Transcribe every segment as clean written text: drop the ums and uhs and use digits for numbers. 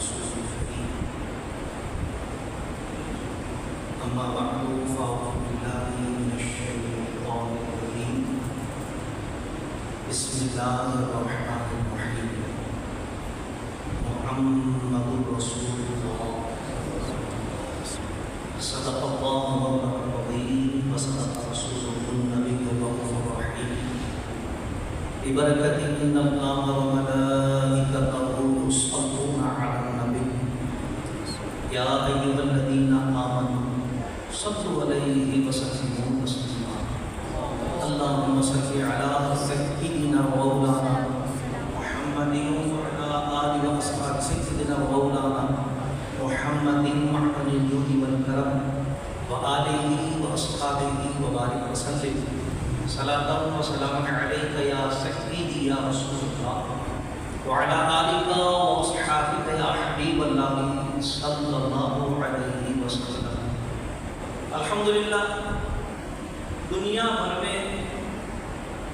رسوله الكريم أما بعد فأعوذ بالله من الشيطان الرجيم بسم الله الرحمن الرحيم محمد رسول الله صدق الله مولانا العظيم وصدق رسوله النبي الرؤوف الرحيم ببركة إن الله وملائكته يصلون على النبي يا أيها الذين آمنوا صلوا عليه وسلموا تسليما اللهم صل على سيدنا ومولانا محمد وعلى آله وأصحاب سيدنا ومولانا محمد معدن الجود والكرم وآله وأصحابه وبارك وسلم صلاة وسلام عليك يا سيدي يا رسول الله وعلى آلك وأصحابك يا حبيب الله صلى الله عليه وسلم. الحمدللہ دنیا بھر میں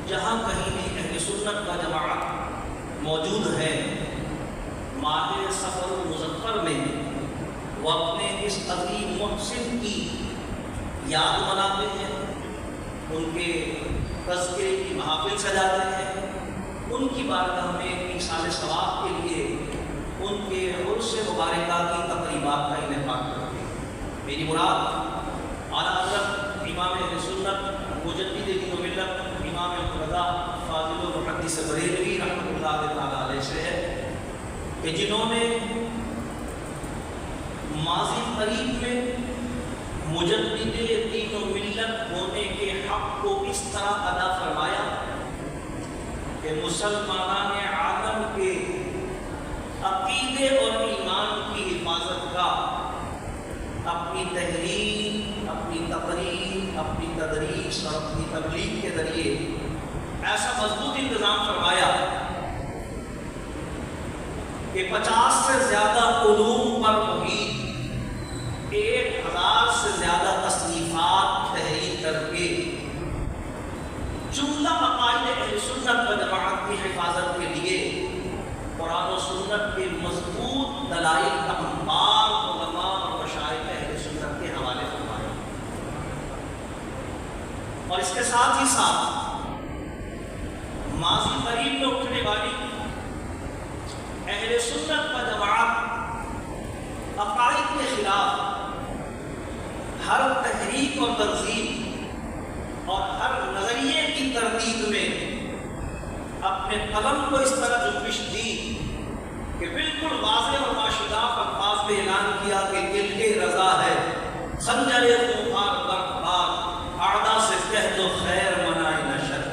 جہاں کہیں بھی اہل سنت کا جماعت موجود ہے ماہ سفر المظفر میں وہ اپنے اس عظیم محسن کی یاد مناتے ہیں، ان کے تذکرے کی محافل سجاتے ہیں، ان کی بارگاہ میں ایصال ثواب کے لیے ان کے عرس مبارکہ کی تقریبات کا انعقاد کرتے ہیں. میری مراد اعلیٰ حضرت امام اہل سنت مجدد دین و ملت امام مرتضیٰ فاضل و محدث بریلوی رحمۃ اللہ تعالیٰ علیہ سے ہے کہ جنہوں نے ماضی قریب میں مجدد دین و ملت ہونے کے حق کو اس طرح ادا فرمایا کہ مسلمانان عالم کے عقیدے اور ایمان کی حفاظت کا اپنی تحریر، اپنی تقریر، اپنی تدریس اور اپنی تبلیغ کے ذریعے ایسا مضبوط انتظام فرمایا کہ 50 سے زیادہ علوم پر محیط 1000 سے زیادہ تصنیفات تحریر کر کے جملہ عقائد اہل سنت و جماعت کی حفاظت کے لیے قرآن و سنت کے مضبوط دلائل کا انبار علماء اور مشائخ اہل سنت کے حوالے فرمایا. اور اس کے ساتھ ہی ساتھ ماضی قریب میں اٹھنے والی اہل سنت و جماعت عقائد کے خلاف ہر تحریک اور تنظیم اور ہر نظریے کی تردید میں اپنے قلم کو اس طرح جنبش دی کہ بالکل واضح اور باشداف الفاظ میں اعلان کیا کہ دل کے رضا ہے خنجر خونخوار برقبار اعداء سے کہہ دو خیر منائے نہ شر.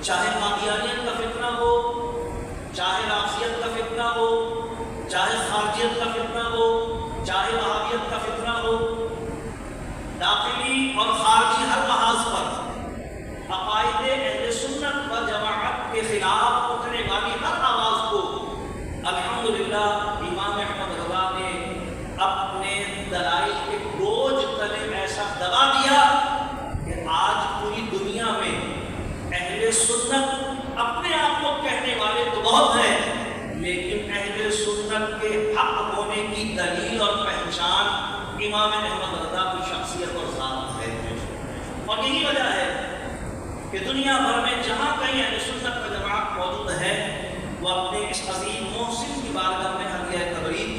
چاہے قادیانیت کا فتنہ ہو، چاہے رافضیت کا فتنہ ہو، چاہے خارجیت کا فتنہ ہو، چاہے وہابیت کا فتنہ ہو، داخلی اور خارجی ہر محاذ پر عقائد اہل سنت و جماعت کے خلاف اٹھنے والی ہر آواز کو الحمدللہ امام احمد رضا نے اپنے دلائل کے بوجھ تلے ایسا دبا دیا کہ آج پوری دنیا میں اہل سنت اپنے آپ کو کہنے والے تو بہت ہیں، لیکن اہل سنت کے حق ہونے کی دلیل اور پہچان امام احمد رضا کی شخصیت اور ذات ہے. اور یہی وجہ ہے کہ دنیا بھر میں جہاں کہیں اہل سنت و جماعت موجود ہے وہ اپنے اس عظیم محسن کی بارگاہ میں ہدیہ تبریک،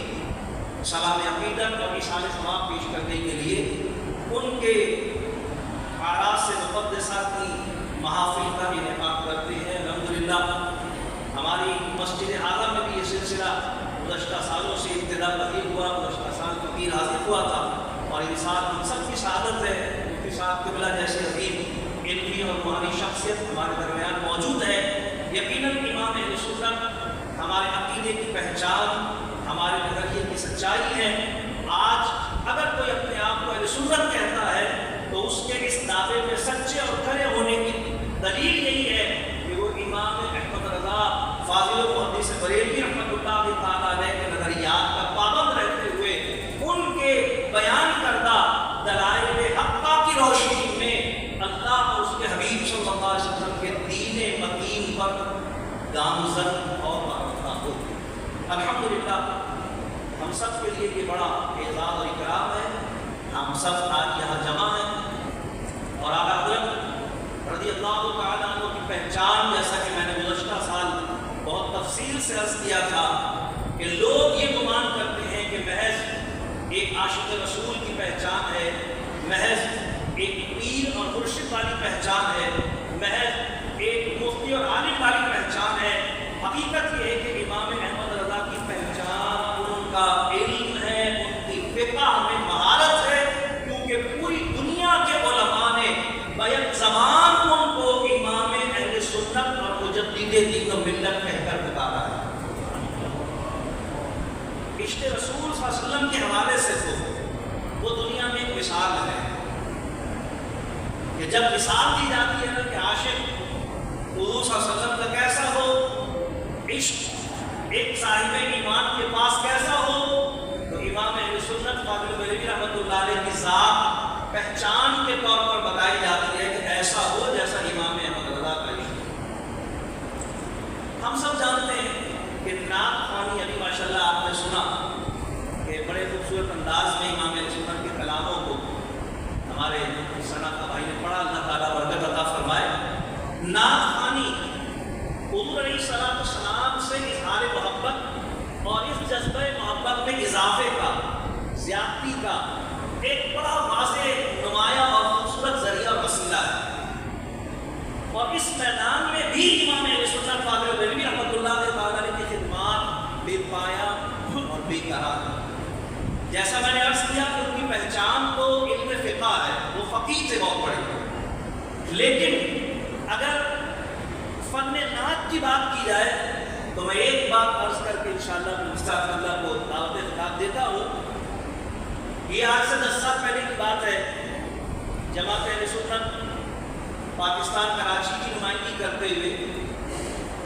سلام عقیدت اور ایصال ثواب پیش کرنے کے لیے ان کے آراء سے مقدسہ کی محافل کا انعقاد کرتے ہیں. الحمدللہ ہماری مسجد اعظم میں بھی یہ سلسلہ گزشتہ سالوں سے ابتدا پذیر ہوا. گزشتہ سال فقیر حاضر ہوا تھا اور ان ساتھ ہم سب کی سعادت ہے کہ ساتھ قبلہ جیسے عظیم علمی اور روحانی شخصیت ہمارے درمیان موجود ہے. یقیناً امام اہل سنت ہمارے عقیدے کی پہچان، ہمارے نظریے کی سچائی ہے. آج اگر کوئی اپنے آپ کو اہل سنت کہتا ہے تو اس کے اس دعوے میں سچے اور کھڑے ہونے کی دلیل یہی ہے کہ وہ امام احمد رضا فاضل و محدث بریلوی رحمۃ اللہ تعالیٰ علیہ کے نظریات کا پابند رہتے ہوئے ان کے بیان کردہ دلائل حقہ کی روشنی میں اللہ اور اس کے حبیب صلی اللہ علیہ وسلم کے دین متین پر گامزن اور برآمدہ ہو۔ الحمدللہ ہم سب کے لیے یہ بڑا اعزاز اور اکرام ہے، ہم سب آج یہاں جمع ہیں، اور اعلیٰ حضرت رضی اللہ تعالیٰ عنہ کی پہچان، جیسا کہ میں نے گزشتہ سال بہت تفصیل سے عرض کیا تھا کہ لوگ یہ گمان کرتے ہیں کہ محض ایک عاشق رسول کی پہچان ہے، محض ایک پیر اور مرشد والی پہچان ہے، محض ایک مفتی اور عالم والی پہچان ہے۔ حقیقت یہ ہے کہ امام احمد رضا کی پہچان ان کا علم ہے، ان کی فقہ میں مہارت ہے، کیونکہ پوری دنیا کے علماء نے بیک زبان ان کو امام اہل سنت اور مجدد دین و ملت کہہ کر پکارا ہے۔ عشق رسول صلی اللہ علیہ وسلم کے حوالے سے تو وہ دنیا میں ایک مثال ہے کہ جب مثال دی جاتی ہے نا کہ عاشق حضور صلی اللہ علیہ وسلم کا کیسا ہو، عشق ایک صاحب ایمان کے پاس کیسا ہو، تو امام اہل سنت فاضل بریلوی رحمۃ اللہ علیہ کی ذات پہچان کے طور پر بتائی جاتی ہے کہ ایسا ہو جیسا امام احمد رضا کا عشق۔ ہم سب جانتے ہیں کہ نعت خوانی ابھی ماشاءاللہ آپ نے سنا کہ بڑے خوبصورت انداز میں امام اہل سنت کے کلاموں کو ہمارے ثنا کا بھائی نے پڑھا، اللہ تعالیٰ برکت عطا فرمائے۔ نعت خوانی حضور علیہ السلام سے اظہار محبت اور اس جذبہ محبت میں اضافے کا، زیادتی کا ایک بڑا واضح، نمایاں اور خوبصورت ذریعہ اور وسیلہ ہے، اور اس میدان میں بھی امام اہل سنت فاضل بریلوی رحمۃ اللہ تعالیٰ کی خدمات بے پایا اور بے قرار ہے۔ جیسا میں نے عرض کیا کہ ان کی پہچان تو علم فقہ ہے، وہ فقیہ سے بہت بڑے، لیکن اگر فن نعت کی بات کی جائے تو میں ایک بات عرض کر کے انشاءاللہ استاد اللہ کو دعوت خطاب دیتا ہوں۔ یہ آج سے 10 سال پہلے کی بات ہے، جماعت اہل سنت پاکستان کراچی کی نمائندگی کرتے ہوئے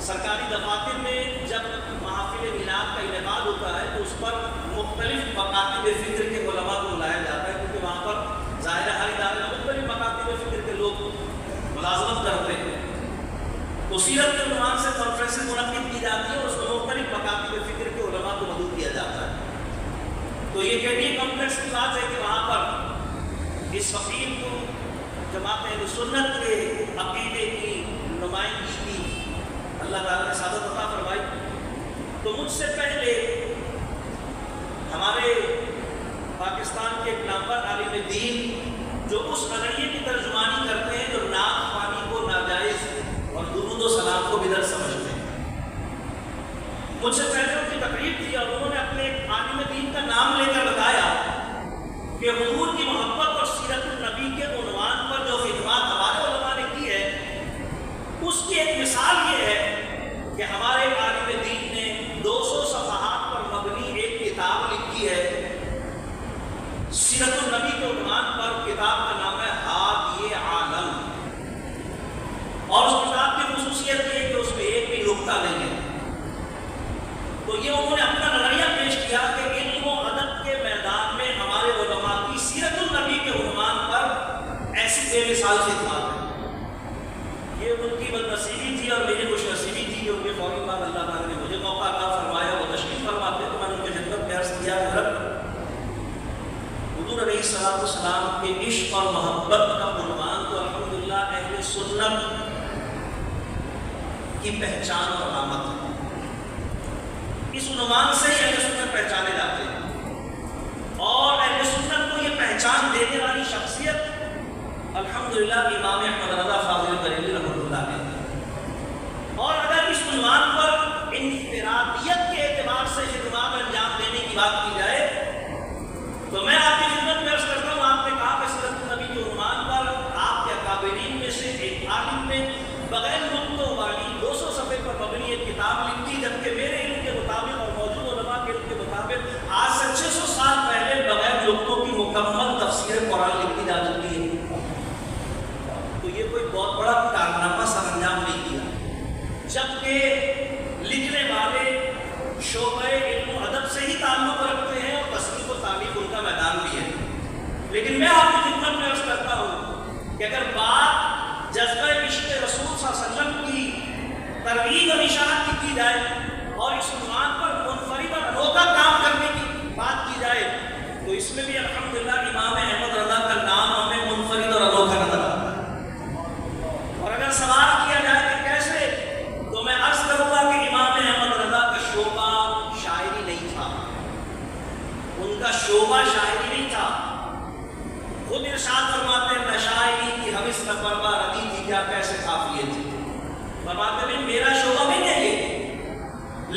سرکاری دفاتر میں جب محافل میلاد کا انعقاد ہوتا ہے تو اس پر مختلف مکاتب فکر کے علماء کو بلایا جاتا ہے، کیونکہ وہاں پر ظاہر ہر ادارے میں مختلف مکاتب فکر کے لوگ ملازمت کرتے ہیں، تو سیرت کے عنوان سے کانفرنسیں منعقد کی جاتی ہے اور اس میں مختلف مکاتب فکر کے علماء کو مدعو کیا جاتا ہے۔ تو یہ کیڈی کمپلیکس کی بات ہے کہ وہاں پر اس فقیر کو جماعت اہل سنت کے عقیدے کی نمائندگی کی اللہ تعالیٰ نے سعادت عطا فرمائی۔ تو مجھ سے پہلے ہمارے پاکستان کے ایک نامور عالم دین جو اس نظریے کی ترجمانی کرتے ہیں جو نعت خوانی کو ناجائز اور درود و سلام کو بدعت سمجھتے ہیں، مجھ سے پہلے ان کی تقریر تھی اور انہوں نے اپنے ایک عالم دین کا نام لے کر بتایا کہ حضور کی محبت اور سیرت النبی کے عنوان پر جو خدمات ہمارے علماء نے کی ہے، اس کی ایک مثال یہ ہے کہ ہمارے عالم دین نے 200 صفحات پر مبنی ایک کتاب لکھی ہے سیرت النبی کے عنوان پر۔ کتاب کا نام ہے ہادی عالم، اور اس کتاب کی خصوصیت یہ ہے کہ اس میں ایک بھی نقطہ نہیں ہے۔ تو یہ انہوں نے اپنا نظریہ پیش کیا کہ علم و ادب کے میدان میں ہمارے علماء کی سیرت النبی کے عنوان پر ایسی بے مثال خدمات ہے۔ یہ ان کی بد نصیبی تھی اور میری خوش نصیبی تھی کہ ان کے فوری بعد اللہ تعالیٰ نے مجھے موقع عطا فرمایا، وہ تشریف فرماتے تو میں نے ان کی خدمت میں عرض کیا کہ حضور علیہ السلام کے عشق اور محبت کا عنوان تو الحمدللہ اہل سنت کی پہچان اور علامت ہے، اس عنوان سے ہی اہل سنت پہچانے جاتے ہیں، اور اہل سنت کو یہ پہچان دینے والی شخصیت الحمدللہ امام احمد رضا فاضل بریلوی رحمۃ اللہ علیہ۔ اور اگر اس عنوان پر انفرادیت کے اعتبار سے خدمات انجام دینے کی بات کی جائے تو میں آپ کی خدمت میں عرض کرتا ہوں، آپ نے کہا کہ سیرت النبی کے عنوان پر آپ کے اکابرین میں سے ایک عالم نے بغیر نقطوں والی 200 صفحے پر مبنی ایک کتاب لکھی، جبکہ میرے علم کے مطابق اور موجود علماء کے علم کے مطابق آج سے 600 سال پہلے بغیر نقطوں کی مکمل تفسیر قرآن لکھی جا چکی ہے۔ تو یہ کوئی بہت بڑا کارنامہ سر انجام نہیں کیا، جبکہ لکھنے والے شعبہ علم و ادب سے ہی تعلق رکھتے ہیں اور تصنیف و تعلیف ان کا میدان بھی ہے۔ لیکن میں آپ کی خدمت میں عرض کرتا ہوں کہ اگر بات جذبہ عشق رسول صلی اللہ علیہ وسلم کی ترویج اور اشاعت کی جائے اور اس عنوان پر منفرد اور انوکھا کام کرنے کی بات کی جائے تو اس میں بھی الحمدللہ امام احمد رضا کا نام ہمیں منفرد اور انوکھا نظر آتا ہے۔ اور اگر سوال کیا جائے کہ کیسے، تو میں عرض کروں گا کہ امام احمد رضا کا شعبہ شاعری نہیں تھا، ان کا شعبہ شاعری نہیں تھا۔ خود ارشاد فرماتے ہیں نہ شاعری کی حوث نہ پروا ردی تھی کیا کیسے قافیے تھے، فرماتے ہیں میرا شعبہ نہیں ہے یہ،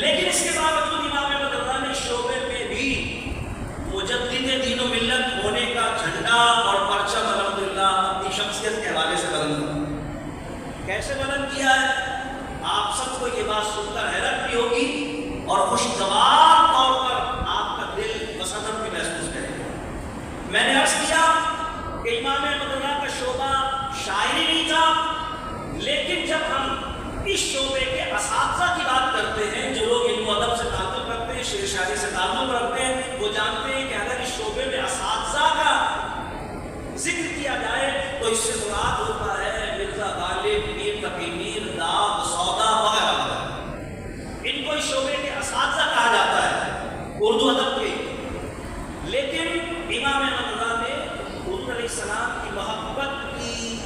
لیکن اس کے باوجود امام احمد رضا نے شعبے میں بھی مجدد دین و ملت ہونے کا جھنڈا اور پرچم الحمدللہ اپنی شخصیت کے حوالے سے بلند کیا۔ کیسے بلند کیا ہے؟ آپ سب کو یہ بات سن کر حیرت بھی ہوگی اور خوشگوار طور پر آپ کا دل مسرت بھی محسوس کرے گا۔ میں نے عرض کیا کہ امام احمد رضا کا شعبہ شاعری نہیں تھا، لیکن جب ہم اس شعبے کے اساتذہ کی بات کرتے ہیں، جو لوگ علم و ادب سے تعلق رکھتے ہیں، شعر شاعری سے تعلق رکھتے ہیں، وہ جانتے ہیں کہ اگر اس شعبے میں اساتذہ کا ذکر کیا جائے تو اس سے مراد ہوتا ہے مرزا غالب، میر تقی میر، داد، سودا وغیرہ وغیرہ، ان کو اس شعبے کے اساتذہ کہا جاتا ہے اردو ادب کے۔ لیکن امام احمد رضا نے حضور علیہ السلام کی محبت کی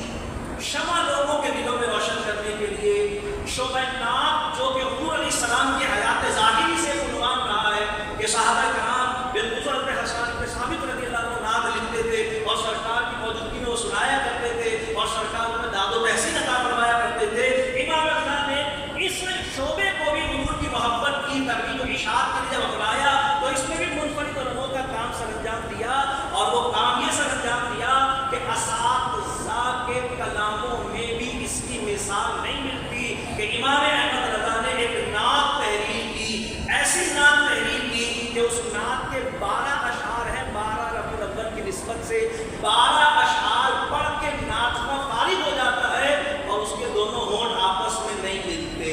شمع لوگوں کے دلوں میں روشن کرنے کے لیے شعبہ نعت، جو کہ حضور علیہ السلام کی حیات ظاہری سے عنوان رہا ہے کہ صحابہ کرام بالخصوص حسن بن ثابت رضی اللہ عنہ نعت لکھتے تھے اور سرکار کی موجودگی میں وہ سنایا کرتے تھے اور سرکار ان میں داد و تحسین عطا فرمایا کرتے تھے۔ امام احمد نے اس شعبے کو بھی حضور کی محبت کی ترویج و اشاعت کے لیے جب اپنایا تو اس میں بھی منفرد اور انوکھا کام سر انجام دیا، اور وہ کام یہ سر انجام دیا کہ اساتذہ کے کلاموں میں بھی اس کی مثال نہیں ملتی کہ امام احمد رضا نے ایک نعت تحریر کی، ایسی نعت تحریر کی کہ اس نعت کے 12 اشعار ہیں، 12 ربیع الاول کی نسبت سے 12 اشعار پڑھ کے ناچنا فارغ ہو جاتا ہے اور اس کے دونوں ہونٹ آپس میں نہیں ملتے۔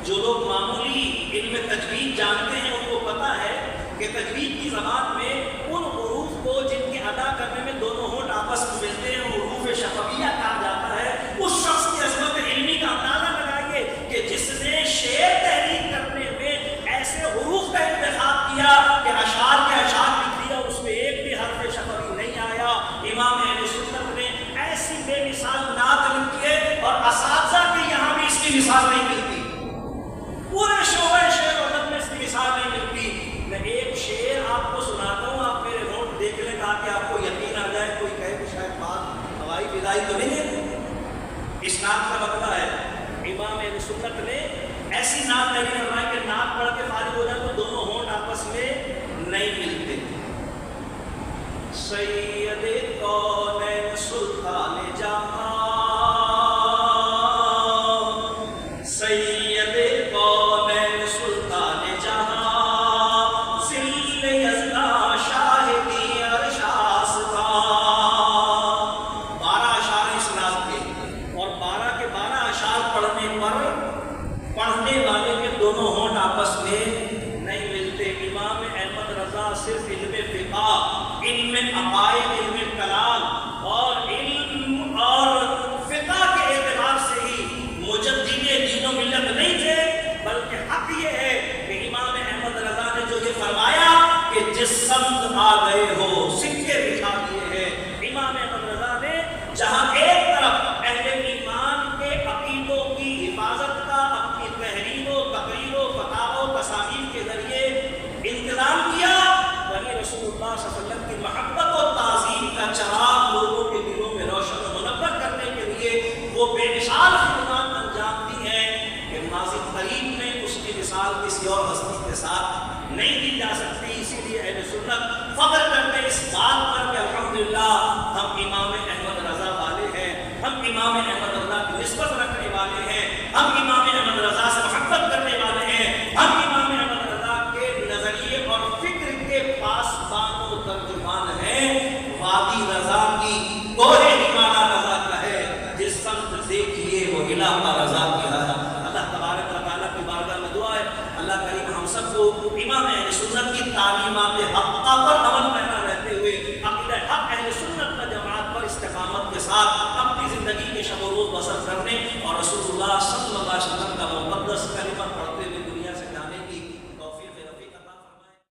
جو لوگ معمولی علم تجوید جانتے ہیں ان کو پتا ہے کہ تجوید کی زبان میں ان حروف کو جن کے ادا کرنے میں دونوں ہونٹ آپس میں ملتے ہیں حروف شفویہ کہا جاتا ہے۔ اس شخص کی عظمت علمی کا اندازہ لگائیے کہ جس نے شعر تحریر کرنے میں ایسے حروف کا انتخاب کیا کہ اشعار کے اشعار لکھ دیا، اس میں ایک بھی حرف شفوی نہیں آیا۔ امام اہل سنت نے ایسی بے مثال نعت لکھی ہے اور اساتذہ کے یہاں بھی اس کی مثال نہیں ملتی، پورے شعبہ شعر و ادب میں اس کی مثال نہیں ملتی۔ میں ایک شعر آپ کو سناتا ہوں، آپ میرے نوٹ دیکھ لیں تاکہ آپ کو یقین آ جائے، کوئی کہے کہ شاید بات ہوائی فضائی تو نہیں ہے۔ اس نعت کا مطلب ہے امام اہل سنت نے ایسی نعت تحریر فرمائی کہ نعت پڑھ کے فارغ ہو جائے تو دونوں ہونٹ آپس میں نہیں ملتے۔ سید کونین سلطان جہاں، سید کونین سلطان جہاں، ذل یزداں شاہدی عرش آستاں۔ 12 اشعار اس نعت کے، اور 12 کے 12 اشعار پڑھنے پر پڑھنے والے کے دونوں ہونٹ آپس میں نہیں ملتے۔ امام احمد رضا صرف علم فقہ، علم عقائد، علم کلام اور علم اور فقہ کے اعتبار سے ہی مجدد دین و ملت نہیں تھے، بلکہ حق یہ ہے کہ امام احمد رضا نے جو یہ فرمایا کہ جس سمت آ گئے ہو سکے بچھا دیے ہیں، امام احمد رضا نے جہاں ایک طرف اہل ایمان کے عقیدوں کی حفاظت کا اپنی تحریروں، تقریروں، فتاووں، تصاویر کے ذریعے انتظام کیا، وہیں رسول اللہ صلی اللہ علیہ وسلم کی محبت و تعظیم کا چراغ لوگوں کے دلوں میں روشن و منور کرنے کے لیے وہ بے مثال خدمات انجام دی ہیں کہ ماضی قریب میں اس کی مثال کسی اور ہستی کے ساتھ نہیں دی جا سکتی۔ اسی لیے اہل سنت فخر کرتے ہیں اس بات پر کہ الحمدللہ ہم امام احمد رضا والے ہیں، ہم امام احمد رضا کی نسبت رکھنے والے ہیں، ہم امام احمد رضا سے محبت کرنے والے ہیں، ہم امام احمد رضا کے نظریے اور فکر کے پاسبان و ترجمان ہیں۔ وادی رضا کی کوہ ہمارا رضا کا ہے، جس سمت دیکھیے وہ علاقہ رضا کی رضا۔ اللہ تبارک و تعالیٰ کی بارگاہ میں دعا ہے اللہ کریم ہم سب کو امام اہل سنت کی تعلیمات حقہ پر عمل پیرا رہتے ہوئے عقیدہ حق اہل سنت و جماعت پر استقامت کے ساتھ اپنی زندگی کے شب و روز بسر کرنے اور رسول اللہ